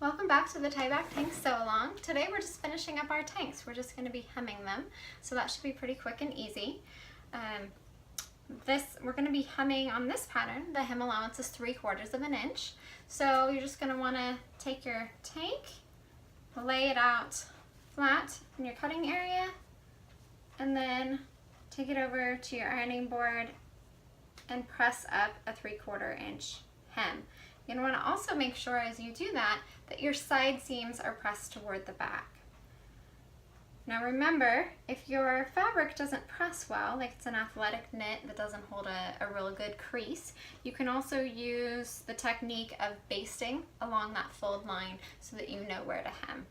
Welcome back to the tie back tank sew along. Today we're just finishing up our tanks. We're just going to be hemming them, so that should be pretty quick and easy. We're going to be hemming on this pattern. The hem allowance is 3/4 of an inch. So you're just going to want to take your tank, lay it out flat in your cutting area, and then take it over to your ironing board and press up a 3/4 inch hem. You're going to want to also make sure as you do that your side seams are pressed toward the back. Now remember, if your fabric doesn't press well, like it's an athletic knit that doesn't hold a real good crease, you can also use the technique of basting along that fold line so that you know where to hem.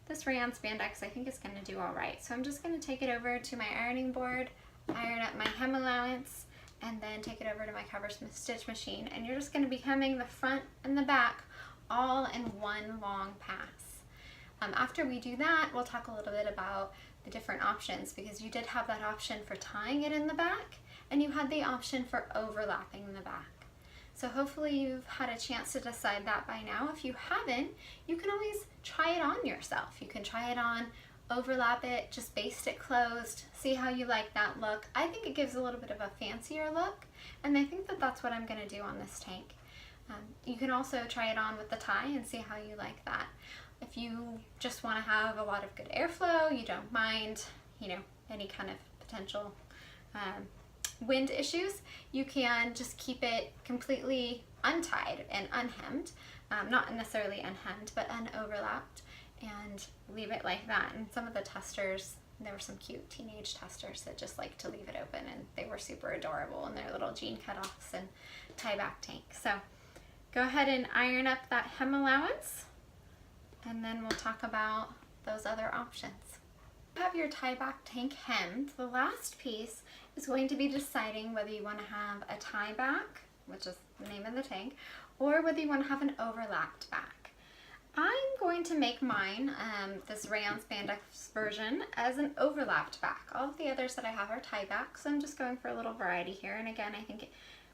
This rayon spandex I think is going to do all right, so I'm just going to take it over to my ironing board, iron up my hem allowance, and then take it over to my cover stitch machine, and you're just going to be hemming the front and the back all in one long pass. After we do that, we'll talk a little bit about the different options, because you did have that option for tying it in the back and you had the option for overlapping the back. So hopefully you've had a chance to decide that by now. If you haven't, you can always try it on yourself. You can try it on, overlap it, just baste it closed, see how you like that look. I think it gives a little bit of a fancier look, and I think that that's what I'm going to do on this tank. You can also try it on with the tie and see how you like that. If you just want to have a lot of good airflow, you don't mind, any kind of potential wind issues, you can just keep it completely untied and unhemmed, not necessarily unhemmed, but unoverlapped, and leave it like that. And some of the testers, there were some cute teenage testers that just like to leave it open, and they were super adorable in their little jean cutoffs and tie back tank. So go ahead and iron up that hem allowance, and then we'll talk about those other options. Have your tie back tank hemmed. The last piece is going to be deciding whether you want to have a tie back, which is the name of the tank, or whether you want to have an overlapped back. I'm going to make mine, this rayon spandex version, as an overlapped back. All of the others that I have are tie backs, so I'm just going for a little variety here. And again, I think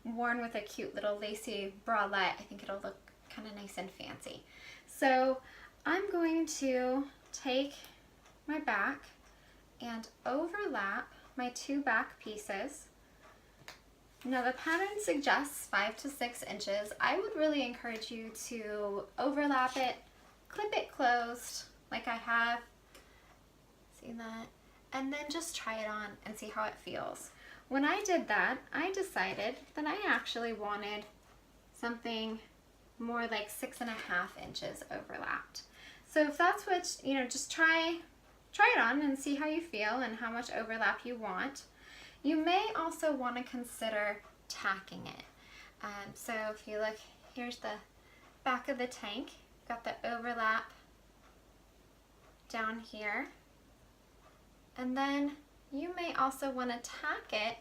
worn with a cute little lacy bralette, I think it'll look kind of nice and fancy. So I'm going to take my back and overlap my two back pieces. Now the pattern suggests 5 to 6 inches. I would really encourage you to overlap it, clip it closed like I have, see that, and then just try it on and see how it feels. When I did that, I decided that I actually wanted something more like 6.5 inches overlapped. So if that's what, just try it on and see how you feel and how much overlap you want. You may also want to consider tacking it. So if you look, here's the back of the tank. Got the overlap down here. And then you may also want to tack it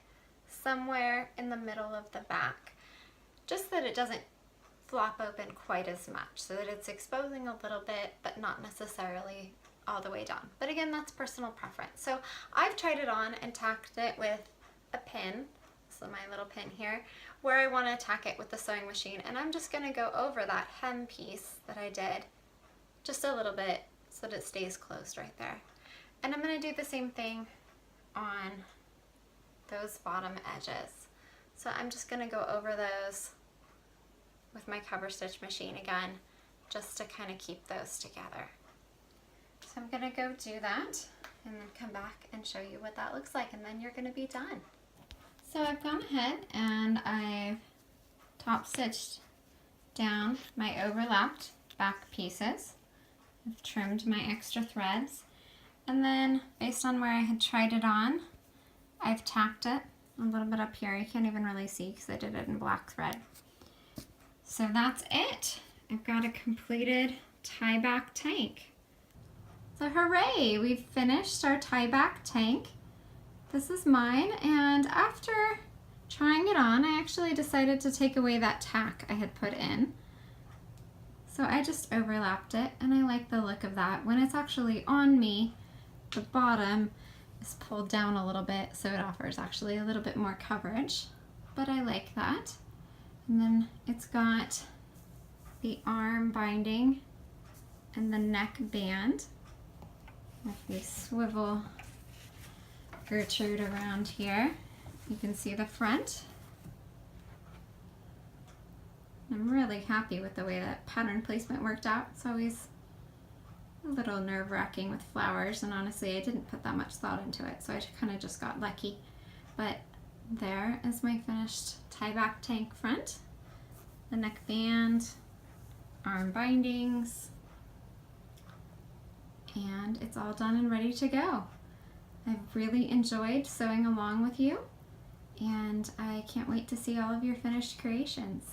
somewhere in the middle of the back, just so that it doesn't flop open quite as much, so that it's exposing a little bit but not necessarily all the way down. But again, that's personal preference. So I've tried it on and tacked it with a pin, so my little pin here, where I want to tack it with the sewing machine, and I'm just going to go over that hem piece that I did just a little bit so that it stays closed right there. And I'm going to do the same thing on those bottom edges. So I'm just going to go over those with my cover stitch machine again, just to kind of keep those together. So I'm going to go do that and then come back and show you what that looks like, and then you're going to be done. So I've gone ahead and I've top stitched down my overlapped back pieces. I've trimmed my extra threads, and then based on where I had tried it on, I've tacked it a little bit up here. You can't even really see because I did it in black thread. So that's it. I've got a completed tie back tank. So hooray, we've finished our tie back tank. This is mine, and after trying it on, I actually decided to take away that tack I had put in. So I just overlapped it, and I like the look of that. When it's actually on me, the bottom is pulled down a little bit, so it offers actually a little bit more coverage, but I like that. And then it's got the arm binding and the neck band with the swivel Gertrude around here. You can see the front. I'm really happy with the way that pattern placement worked out. It's always a little nerve-wracking with flowers, and honestly I didn't put that much thought into it, so I kind of just got lucky. But there is my finished tie-back tank front, the neck band, arm bindings, and it's all done and ready to go. I've really enjoyed sewing along with you, and I can't wait to see all of your finished creations.